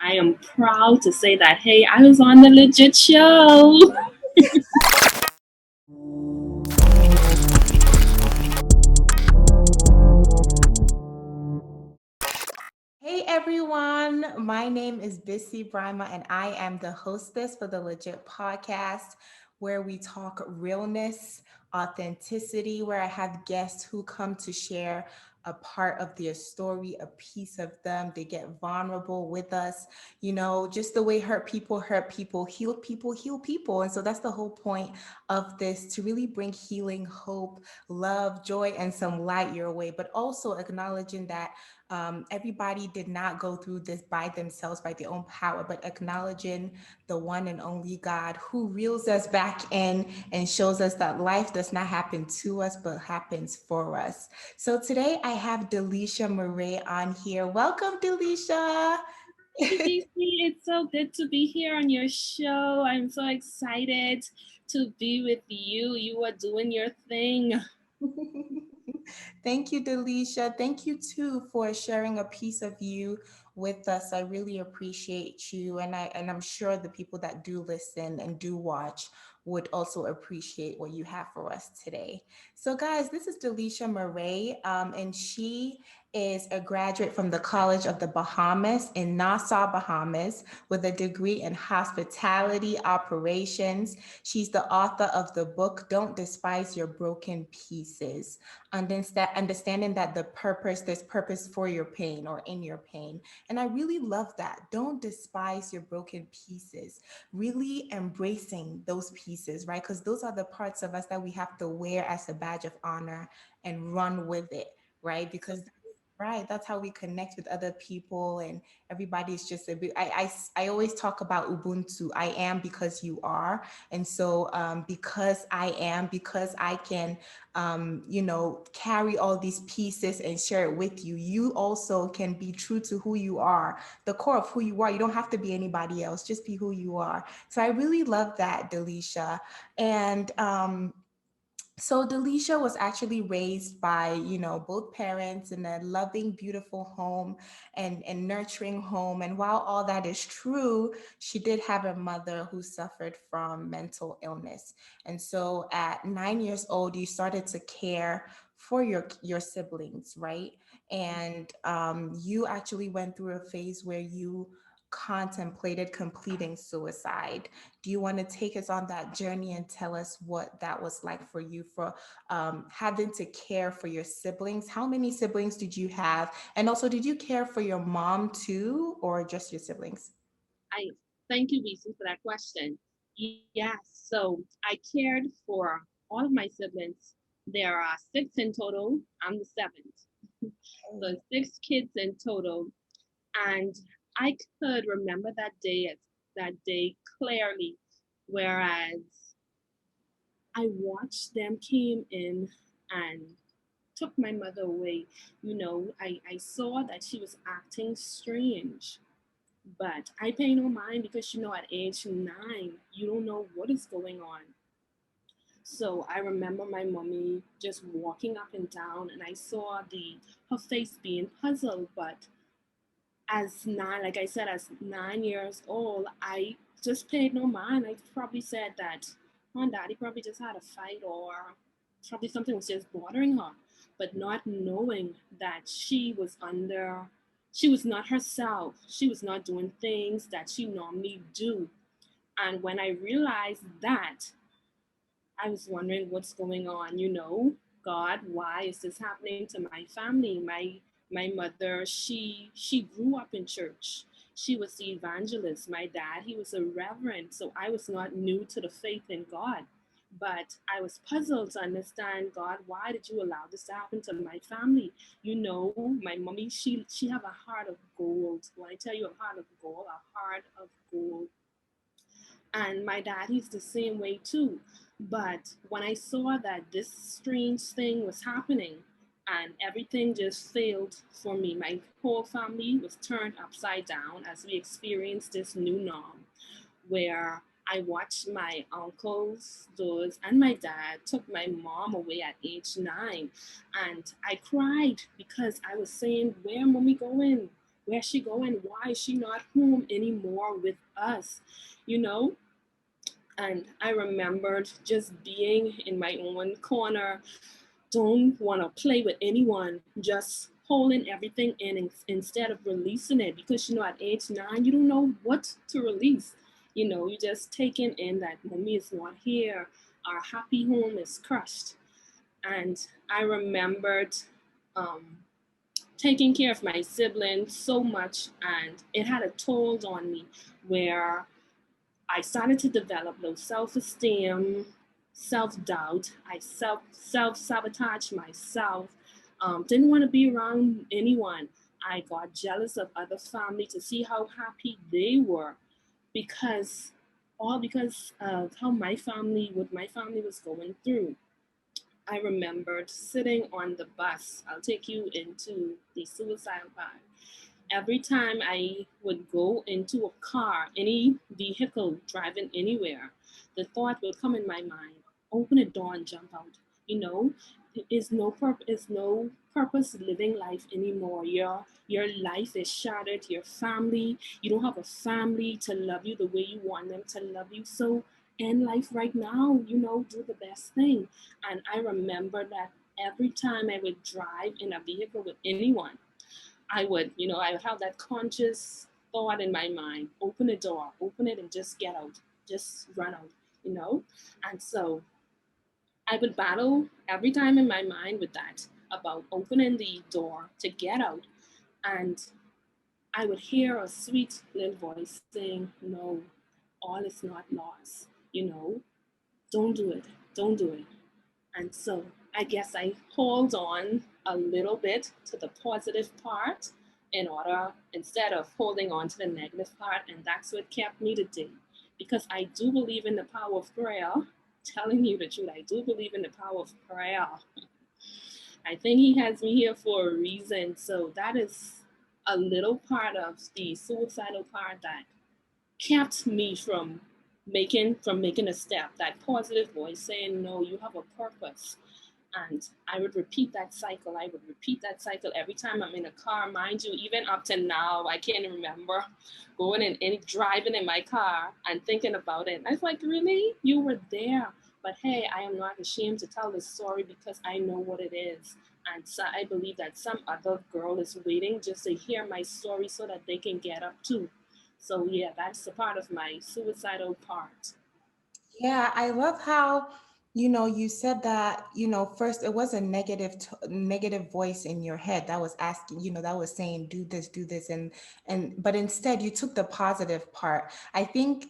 I am proud to say that, hey, I was on the legit show. Hey everyone, my name is Bissy Brima and I am the hostess for the Legit podcast where we talk realness, authenticity, where I have guests who come to share a part of their story, a piece of them. They get vulnerable with us, just the way hurt people, heal people. And so that's the whole point of this, to really bring healing, hope, love, joy, and some light your way, but also acknowledging that everybody did not go through this by themselves, by their own power, but acknowledging the one and only God who reels us back in and shows us that life does not happen to us, but happens for us. So today I have Daliesha Murray on here. Welcome, Daliesha. Thank you, DC. It's so good to be here on your show. I'm so excited to be with you. You are doing your thing. Thank you, Daliesha. Thank you too for sharing a piece of you with us. I really appreciate you, and I'm sure the people that do listen and do watch would also appreciate what you have for us today. So, guys, this is Daliesha Murray, and she is a graduate from the College of the Bahamas in Nassau, Bahamas, with a degree in hospitality operations. She's the author of the book Don't Despise Your Broken Pieces, understanding that there's purpose for your pain or in your pain. And I really love that. Don't despise your broken pieces, really embracing those pieces, right? Because those are the parts of us that we have to wear as a badge of honor and run with it, right? Because right, that's how we connect with other people, and everybody's just a bit. I always talk about Ubuntu. I am because you are, and so because I am, because I can carry all these pieces and share it with you. You also can be true to who you are, the core of who you are. You don't have to be anybody else, just be who you are. So I really love that, Daliesha. And so Daliesha was actually raised by, both parents in a loving, beautiful home and nurturing home. And while all that is true, she did have a mother who suffered from mental illness. And so at 9 years old, you started to care for your siblings, right? And you actually went through a phase where you contemplated completing suicide. Do you want to take us on that journey and tell us what that was like for you, for having to care for your siblings? How many siblings did you have? And also, did you care for your mom too, or just your siblings? I thank you, Reese, for that question. Yes, so I cared for all of my siblings. There are six in total. I'm the seventh. So six kids in total. And I could remember that day clearly, whereas I watched them came in and took my mother away. I saw that she was acting strange, but I pay no mind because at age 9, you don't know what is going on. So I remember my mommy just walking up and down, and I saw the her face being puzzled. But as nine, like I said, as 9 years old, I just paid no mind. I probably said that, "Oh, Daddy probably just had a fight, or probably something was just bothering her," but not knowing that she was not herself. She was not doing things that she normally do. And when I realized that, I was wondering what's going on. God, why is this happening to my family? My mother, she grew up in church. She was the evangelist. My dad, he was a reverend. So I was not new to the faith in God. But I was puzzled to understand, God, why did you allow this to happen to my family? My mommy, she have a heart of gold. When I tell you a heart of gold, a heart of gold. And my dad, he's the same way too. But when I saw that this strange thing was happening and everything just failed for me, my whole family was turned upside down as we experienced this new norm where I watched my uncles, those, and my dad took my mom away at age 9. And I cried because I was saying, "Where are mommy going? Where's she going? Why is she not home anymore with us? You know, and I remembered just being in my own corner, don't want to play with anyone, just holding everything in instead of releasing it. Because, at age 9, you don't know what to release. You just taking in that mommy is not here. Our happy home is crushed. And I remembered um, taking care of my siblings so much, and it had a toll on me where I started to develop low self-esteem, self-doubt. I self-sabotage myself. Didn't want to be around anyone. I got jealous of other family to see how happy they were, because all because of how what my family was going through. I remembered sitting on the bus. I'll take you into the suicidal part. Every time I would go into a car, any vehicle driving anywhere, the thought would come in my mind: open a door and jump out. You know, is no purpose living life anymore. Your life is shattered. Your family, you don't have a family to love you the way you want them to love you. So end life right now. Do the best thing. And I remember that every time I would drive in a vehicle with anyone, I would have that conscious thought in my mind: open the door, open it, and just get out, just run out, you know? And so I would battle every time in my mind with that, about opening the door to get out. And I would hear a sweet little voice saying, no, all is not lost, don't do it, don't do it. And so I guess I hold on a little bit to the positive part in order, instead of holding on to the negative part. And that's what kept me today. Because I do believe in the power of prayer. Telling you the truth, I do believe in the power of prayer. I think he has me here for a reason. So that is a little part of the suicidal part that kept me from making a step. That positive voice saying, no, you have a purpose. And I would repeat that cycle. I would repeat that cycle every time I'm in a car. Mind you, even up to now, I can't remember going in any driving in my car and thinking about it. And I was like, really? You were there. But hey, I am not ashamed to tell this story because I know what it is. And so I believe that some other girl is waiting just to hear my story so that they can get up too. So yeah, that's a part of my suicidal part. Yeah, I love how, you said that, first it was a negative voice in your head that was asking, that was saying, do this, but instead you took the positive part. I think,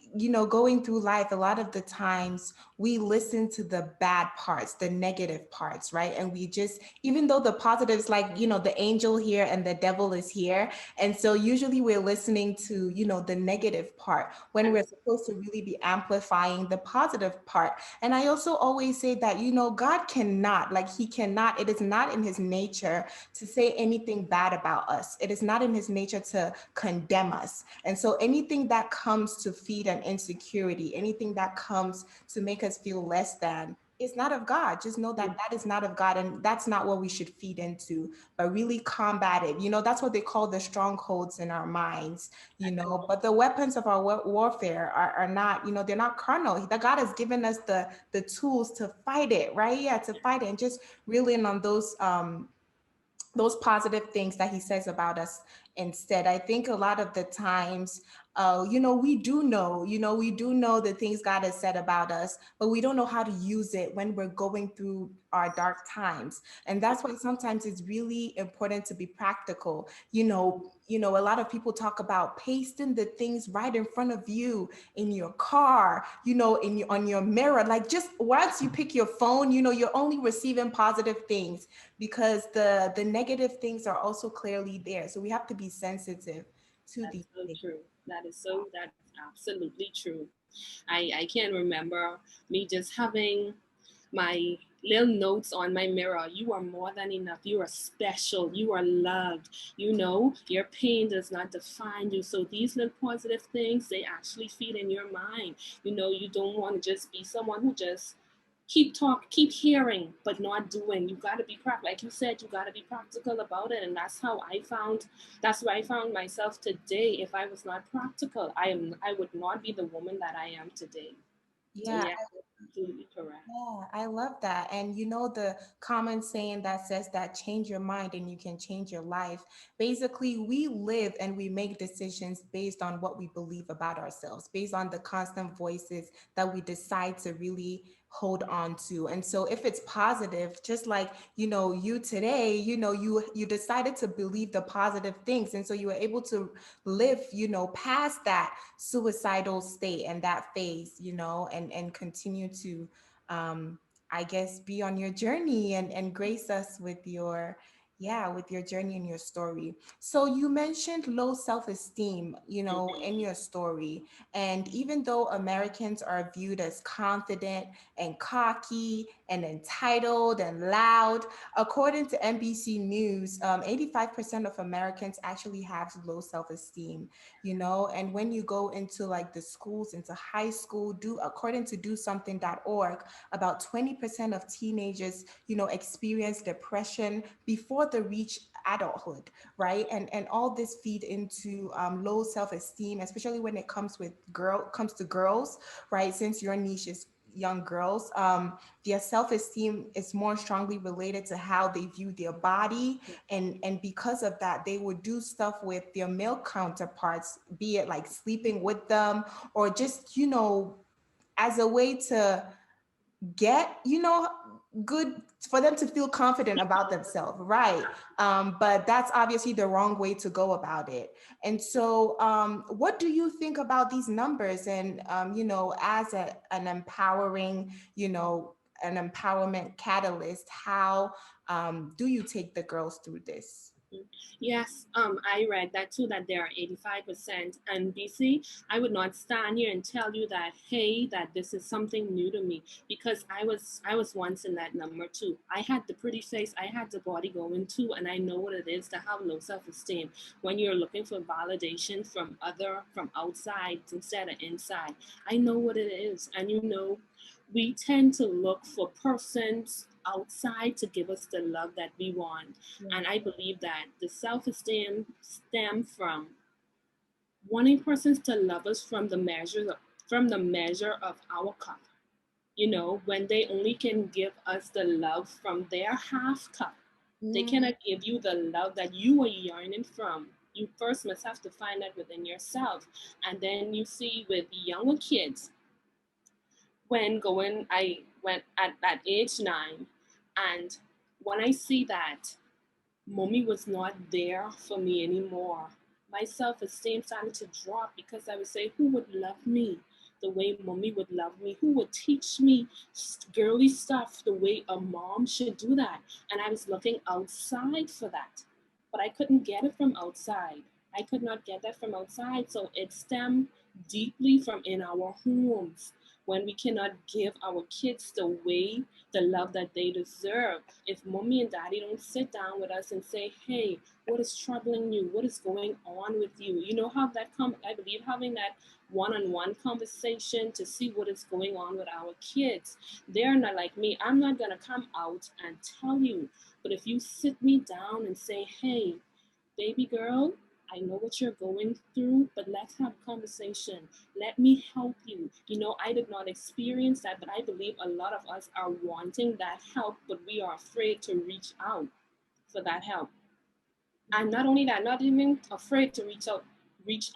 going through life, a lot of the times we listen to the bad parts, the negative parts, right? And we just, even though the positives, like, the angel here and the devil is here. And so usually we're listening to, the negative part when we're supposed to really be amplifying the positive part. And I also always say that, God cannot, he cannot, it is not in his nature to say anything bad about us. It is not in his nature to condemn us. And so anything that comes to feed an insecurity, anything that comes to make us feel less than, is not of God. Just know that that is not of God, and that's not what we should feed into, but really combat it. That's what they call the strongholds in our minds, but the weapons of our warfare are not, they're not carnal. That God has given us the tools to fight it, right? Yeah, to fight it, and just really in on those positive things that he says about us instead. I think a lot of the times, we do know the things God has said about us, but we don't know how to use it when we're going through our dark times. And that's why sometimes it's really important to be practical. A lot of people talk about pasting the things right in front of you in your car, on your mirror. Like, just once you pick your phone, you're only receiving positive things, because the negative things are also clearly there. So we have to be sensitive to That's these so things. true. That's absolutely true. I can remember me just having my little notes on my mirror: you are more than enough, you are special, you are loved, your pain does not define you. So these little positive things, they actually feed in your mind. You don't want to just be someone who just keep hearing, but not doing. You got to be practical. Like you said, you got to be practical about it. And that's where I found myself today. If I was not practical, I would not be the woman that I am today. So Yeah, yeah, absolutely correct. yeah, I love that. And you know, the common saying that says that change your mind and you can change your life. Basically, we live and we make decisions based on what we believe about ourselves, based on the constant voices that we decide to really hold on to. And so if it's positive, just like, you know, you today, you know, you decided to believe the positive things. And so you were able to live, you know, past that suicidal state and that phase, you know, and continue to um, I guess be on your journey and grace us with your, yeah, with your journey and your story. So you mentioned low self-esteem, you know, in Mhm. your story. And even though Americans are viewed as confident and cocky and entitled and loud, according to NBC News, 85% of Americans actually have low self-esteem, you know. And when you go into like the schools, into high school, do according to DoSomething.org, about 20% of teenagers, you know, experience depression before they reach adulthood, right? And all this feed into low self-esteem, especially when it comes to girls, right? Since your niche is young girls, their self-esteem is more strongly related to how they view their body, and because of that they would do stuff with their male counterparts, be it like sleeping with them or just, you know, as a way to get, you know, good, for them to feel confident about themselves, right? But that's obviously the wrong way to go about it. And so what do you think about these numbers? And you know, as an empowering, you know, an empowerment catalyst, how do you take the girls through this? Yes, I read that too, that there are 85%. And BC, I would not stand here and tell you that, hey, that this is something new to me, because I was once in that number too. I had the pretty face, I had the body going too, and I know what it is to have low self-esteem when you're looking for validation from outside instead of inside. I know what it is. And you know, we tend to look for persons outside to give us the love that we want. Yeah. And I believe that the self-esteem stem from wanting persons to love us from the measure of our cup. You know, when they only can give us the love from their half cup, they Mm, cannot give you the love that you are yearning from. You first must have to find that within yourself. And then you see with younger kids, I went at age 9, and when I see that mommy was not there for me anymore, my self-esteem started to drop, because I would say, who would love me the way mommy would love me? Who would teach me girly stuff the way a mom should do that? And I was looking outside for that, but I couldn't get it from outside. I could not get that from outside. So it stemmed deeply from in our homes, when we cannot give our kids the love that they deserve. If mommy and daddy don't sit down with us and say, hey, what is troubling you? What is going on with you? You know, how that I believe having that one-on-one conversation to see what is going on with our kids. They're not like me. I'm not gonna come out and tell you. But if you sit me down and say, hey, baby girl, I know what you're going through, but let's have a conversation. Let me help you. You know, I did not experience that, but I believe a lot of us are wanting that help, but we are afraid to reach out for that help. And not only that, not even afraid to reach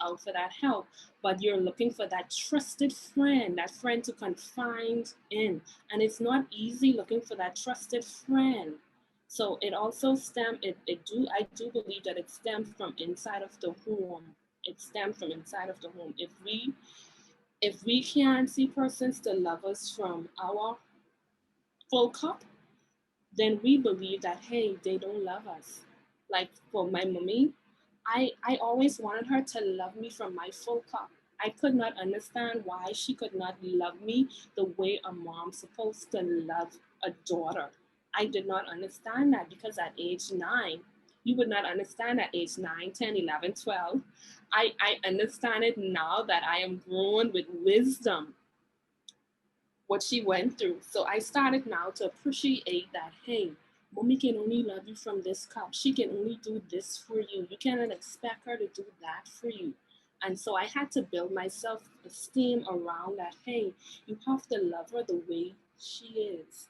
out for that help, but you're looking for that trusted friend, that friend to confide in. And it's not easy looking for that trusted friend. So it also I do believe that it stems from inside of the home. It stems from inside of the home. If we can't see persons to love us from our full cup, then we believe that, hey, they don't love us. Like for my mommy, I always wanted her to love me from my full cup. I could not understand why she could not love me the way a mom's supposed to love a daughter. I did not understand that, because at age 9, you would not understand at age 9, 10, 11, 12. I understand it now that I am grown with wisdom. what she went through. So I started now to appreciate that, hey, mommy can only love you from this cup. She can only do this for you. You cannot expect her to do that for you. And so I had to build my self esteem around that, hey, you have to love her the way she is.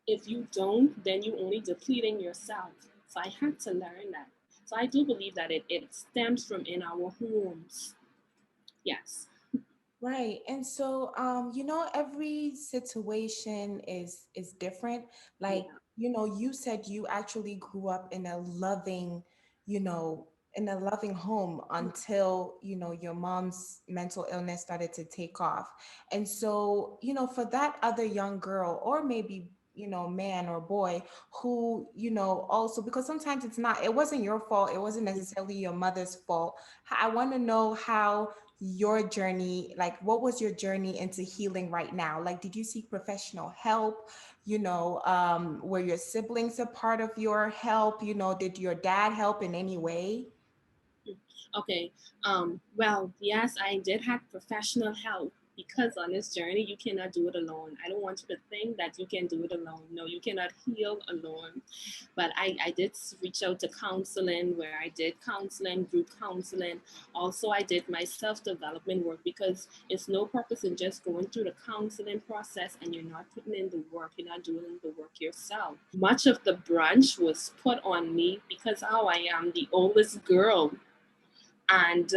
If you don't, then you only depleting yourself. So I had to learn that. So I do believe that it stems from in our homes. Yes. Right. And so every situation is different. Like, Yeah. you said you actually grew up in a loving, in a loving home until, your mom's mental illness started to take off. And so, for that other young girl or maybe, man or boy who, also because sometimes it wasn't your fault, it wasn't necessarily your mother's fault. I want to know how your journey, like what was your journey into healing right now? Like, did you seek professional help? Were your siblings a part of your help? Did your dad help in any way? Okay. Well, yes, I did have professional help because on this journey, you cannot do it alone. I don't want you to think that you can do it alone. No, you cannot heal alone. But I did reach out to counseling where I did counseling, group counseling. Also, I did my self development work because it's no purpose in just going through the counseling process and you're not putting in the work, you're not doing the work yourself. Much of the brunt was put on me because, oh, I am the oldest girl and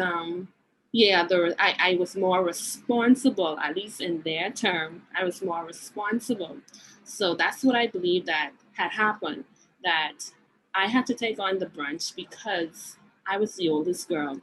yeah, I was more responsible, at least in their term. I was more responsible. So that's what I believe that had happened, that I had to take on the brunch because I was the oldest girl.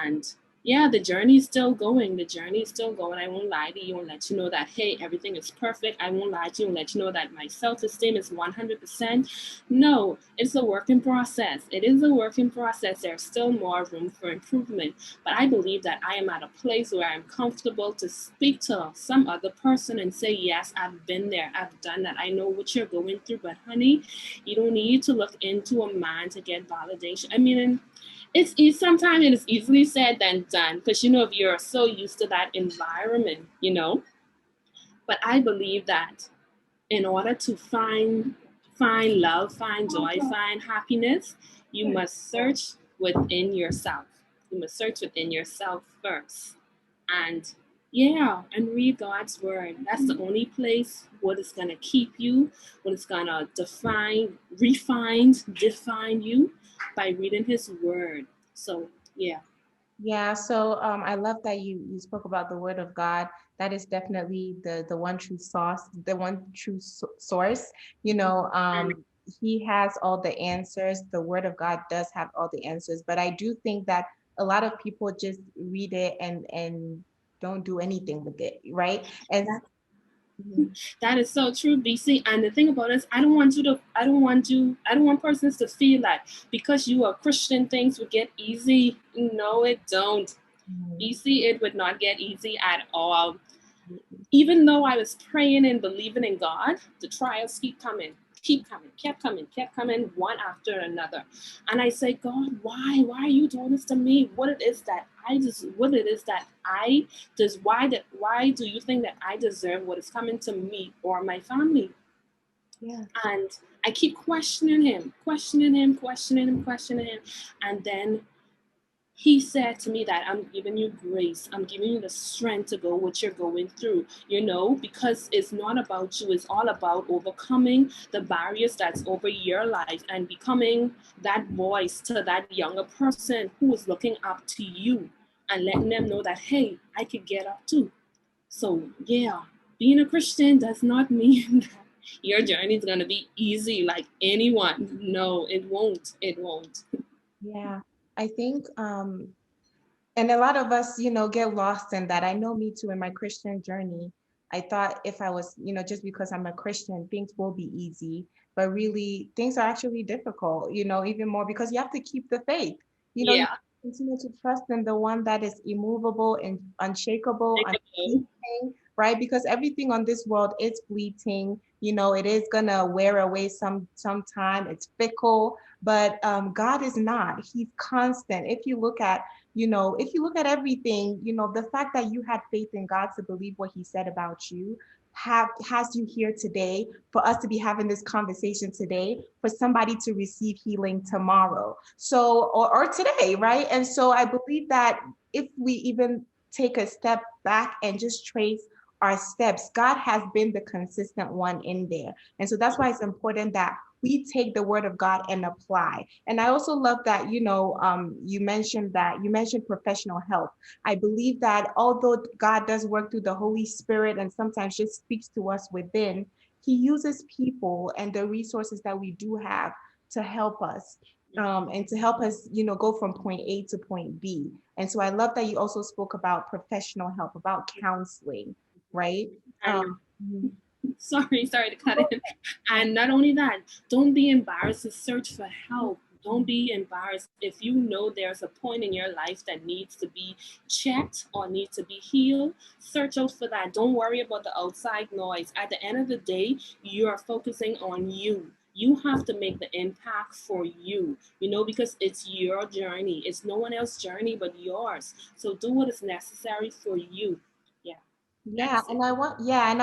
And yeah, the journey is still going. The journey is still going. I won't lie to you and let you know that, hey, everything is perfect. I won't lie to you and let you know that my self esteem is 100%. No, it's a working process. It is a working process. There's still more room for improvement. But I believe that I am at a place where I'm comfortable to speak to some other person and say, yes, I've been there. I've done that. I know what you're going through. But honey, you don't need to look into a man to get validation. I mean, sometimes it is easily said than done because if you're so used to that environment. But I believe that in order to find love, find joy, find happiness, you must search within yourself. You must search within yourself first. And yeah, and read God's word. That's the only place what is gonna keep you, what is gonna define you by reading his word. So yeah. Yeah, so I love that you spoke about the word of God. That is definitely the one true source, the one true source. And He has all the answers. The word of God does have all the answers, but I do think that a lot of people just read it and don't do anything with it, right? And that mhm. That is so true, BC. And the thing about it is, I don't want persons to feel like because you are Christian, things would get easy. No, it don't. Mhm. BC, it would not get easy at all. Even though I was praying and believing in God, the trials kept coming, one after another. And I say, God, why? Why are you doing this to me? What it is that I does why do you think that I deserve what is coming to me or my family? Yeah. And I keep questioning him. And then he said to me that I'm giving you grace. I'm giving you the strength to go what you're going through, because it's not about you. It's all about overcoming the barriers that's over your life and becoming that voice to that younger person who is looking up to you and letting them know that, hey, I could get up too. So, yeah, being a Christian does not mean that your journey is going to be easy like anyone. No, it won't. It won't. Yeah. I think and a lot of us, get lost in that. I know me too in my Christian journey. I thought if I was, just because I'm a Christian, things will be easy, but really things are actually difficult, even more because you have to keep the faith. You Yeah. continue to trust in the one that is immovable and unshakable, unfleeting, right? Because everything on this world is fleeting. It is gonna wear away sometime. It's fickle, but God is not. He's constant. If you look at everything, the fact that you had faith in God to believe what he said about you has you here today, for us to be having this conversation today, for somebody to receive healing tomorrow. So, or today, right? And so I believe that if we even take a step back and just trace our steps, God has been the consistent one in there. And so that's why it's important that we take the word of God and apply. And I also love that, you mentioned professional help. I believe that although God does work through the Holy Spirit and sometimes just speaks to us within, he uses people and the resources that we do have to help us. And to help us, go from point A to point B. And so I love that you also spoke about professional help, about counseling, right? And sorry to cut in. And not only that, don't be embarrassed to search for help. Don't be embarrassed if you know there's a point in your life that needs to be checked or needs to be healed. Search out for that. Don't worry about the outside noise. At the end of the day, you're focusing on you. You have to make the impact for you, because it's your journey. It's no one else's journey but yours. So do what is necessary for you. Yeah. Yeah, and I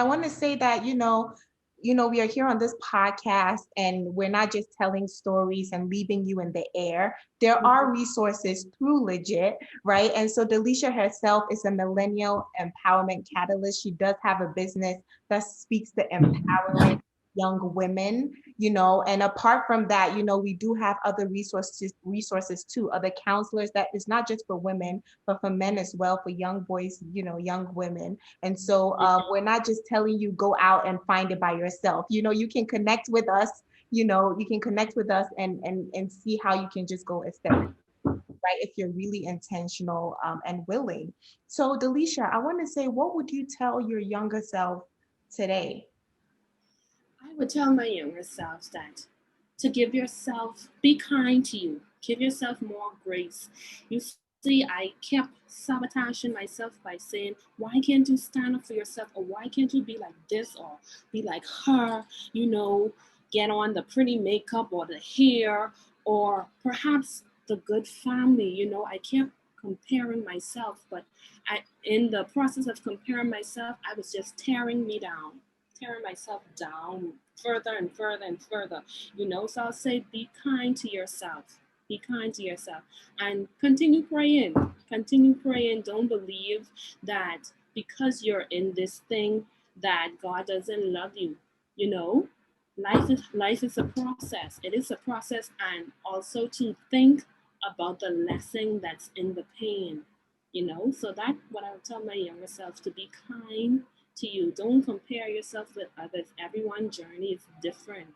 want to say that, we are here on this podcast and we're not just telling stories and leaving you in the air. There are resources through Legit, right? And so Daliesha herself is a Millennial Empowerment Catalyst. She does have a business that speaks to empowering young women, and apart from that, we do have other resources too, other counselors that is not just for women, but for men as well, for young boys, young women. And so we're not just telling you go out and find it by yourself. You can connect with us, and see how you can just go a step, right? If you're really intentional and willing. So Daliesha, I want to say, what would you tell your younger self today? I would tell my younger self that to be kind to you, give yourself more grace. You see, I kept sabotaging myself by saying, why can't you stand up for yourself? Or why can't you be like this or be like her? Get on the pretty makeup or the hair or perhaps the good family. I kept comparing myself, but in the process of comparing myself, I was just tearing myself down further and further and further, So I'll say, be kind to yourself. Be kind to yourself and continue praying. Continue praying. Don't believe that because you're in this thing that God doesn't love you. Life is a process. It is a process, and also to think about the lesson that's in the pain. So that's what I would tell my younger self, to be kind to you. Don't compare yourself with others. Everyone's journey is different.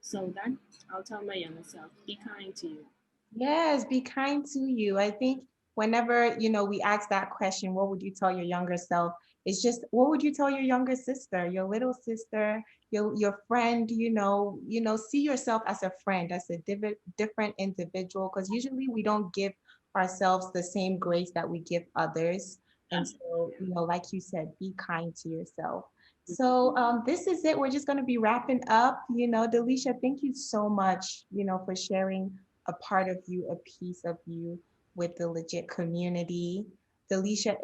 So that I'll tell my younger self, be kind to you. Yes, be kind to you. I think whenever, we ask that question, what would you tell your younger self? It's just, what would you tell your younger sister, your little sister, your friend, see yourself as a friend, as a different individual, because usually we don't give ourselves the same grace that we give others. And so, like you said, be kind to yourself. So this is it. We're just going to be wrapping up. Daliesha, thank you so much, for sharing a part of you, a piece of you with the Legit community. Daliesha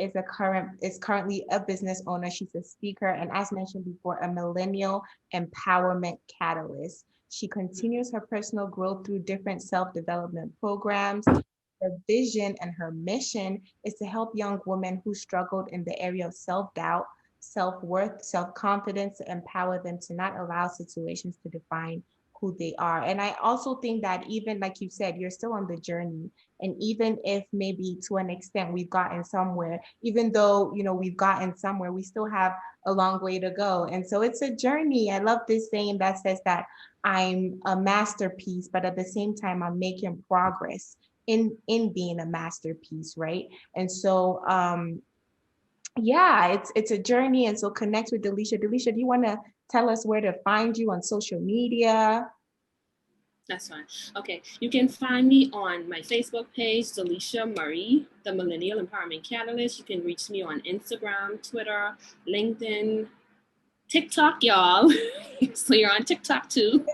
is currently a business owner. She's a speaker, and as mentioned before, a Millennial Empowerment Catalyst. She continues her personal growth through different self-development programs. Her vision and her mission is to help young women who struggled in the area of self-doubt, self-worth, self-confidence, to empower them to not allow situations to define who they are. And I also think that, even like you said, you're still on the journey. And even if maybe to an extent we've gotten somewhere, even though, we've gotten somewhere, we still have a long way to go. And so it's a journey. I love this saying that says that I'm a masterpiece, but at the same time, I'm making progress in being a masterpiece, right? And so yeah, it's a journey. And so connect with Daliesha. Daliesha, do you want to tell us where to find you on social media? That's fine. Okay, you can find me on my Facebook page, Daliesha Murray, the Millennial Empowerment Catalyst. You can reach me on Instagram, Twitter, LinkedIn, TikTok, y'all. So you're on TikTok too.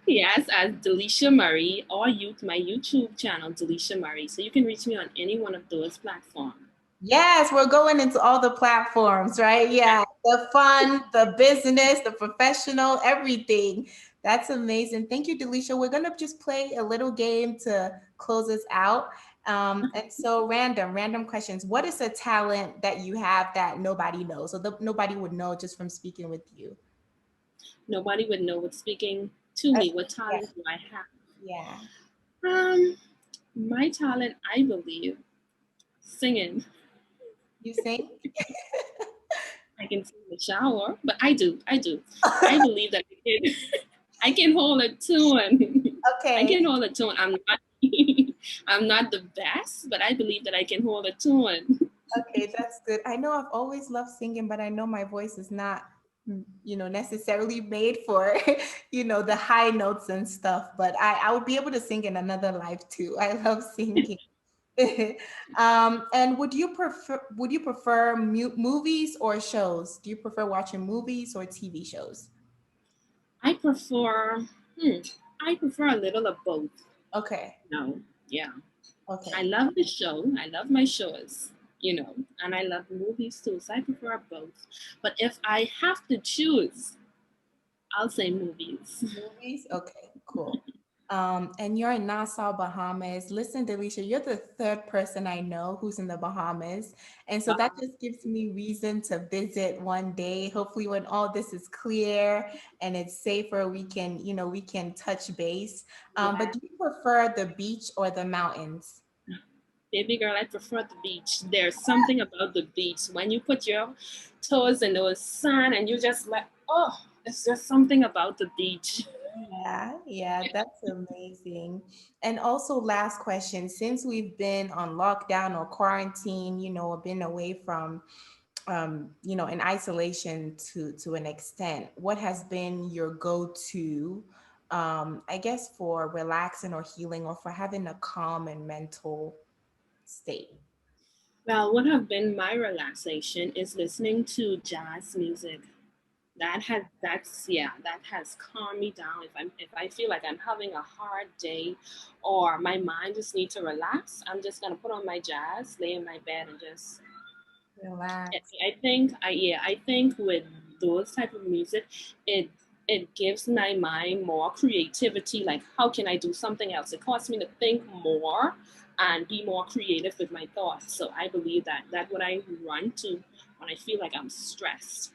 Yes, as Daliesha Murray, or my YouTube channel, Daliesha Murray. So you can reach me on any one of those platforms. Yes, we're going into all the platforms, right? Yeah, the fun, the business, the professional, everything. That's amazing. Thank you, Daliesha. We're gonna just play a little game to close us out. And so random questions. What is a talent that you have that nobody knows? So nobody would know just from speaking with you. Nobody would know what's speaking to Uh, me. What yeah, talent do I have? yeah. My talent, I believe, singing. You sing? I can sing in the shower, but I do. I believe that I can hold a tune. I Okay. can hold a tune. I'm not I'm not the best, but I believe that I can hold a tune. Okay, that's good. I know I've always loved singing, but I know my voice is not, necessarily made for, the high notes and stuff. But I would be able to sing in another life too. I love singing. And would you prefer movies or shows? Do you prefer watching movies or TV shows? I prefer I prefer a little of both. Okay. No, yeah. I Okay. love the show. I love my shows, and I love movies too. So I prefer both. But if I have to choose, I'll say movies. Movies? Okay, cool. And you're in Nassau, Bahamas. Listen, Daliesha, you're the third person I know who's in the Bahamas. And so that just gives me reason to visit one day. Hopefully, when all this is clear and it's safer, we can touch base. Yeah. But do you prefer the beach or the mountains? Baby girl, I prefer the beach. There's something about the beach. When you put your toes in the sand and you just like, oh, it's just something about the beach. Yeah, yeah, that's amazing. And also, last question, since we've been on lockdown or quarantine, been away from in isolation to an extent, what has been your go-to, I guess, for relaxing or healing or for having a calm and mental state? Well, what have been my relaxation is listening to jazz music. That has calmed me down. If I feel like I'm having a hard day or my mind just needs to relax, I'm just gonna put on my jazz, lay in my bed and just Relax. I think with those type of music, it it gives my mind more creativity. Like, how can I do something else? It causes me to think more and be more creative with my thoughts. So I believe that that's what I run to when I feel like I'm stressed.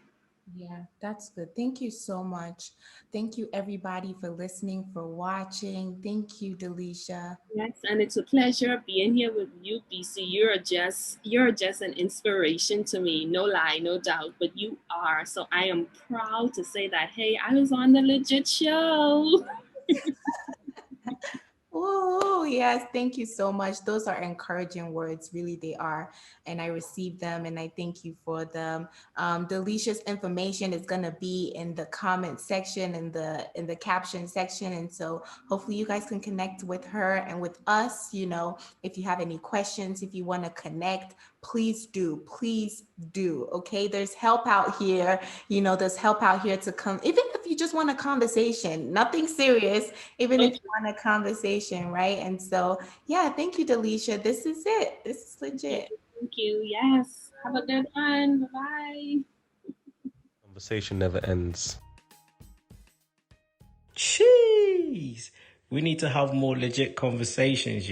Yeah, that's good. Thank you so much. Thank you, everybody, for listening, for watching. Thank you, Daliesha. Yes, and it's a pleasure being here with you, BC. You're just an inspiration to me. No lie, no doubt, but you are. So I am proud to say that, hey, I was on the legit show. Oh, yes. Thank you so much. Those are encouraging words. Really, they are. And I receive them and I thank you for them. Delicia's information is gonna be in the comment section, in the caption section. And so hopefully you guys can connect with her and with us. If you have any questions, if you want to connect, please do. Please do. Okay. There's help out here. There's help out here to come. Even if you just want a conversation, nothing serious, even if Okay, you want a conversation, right? And so, yeah, thank you, Daliesha. This is it. This is thank legit. you, thank you. Yes, have a good one. Bye bye. Conversation never ends. Jeez. We need to have more legit conversations,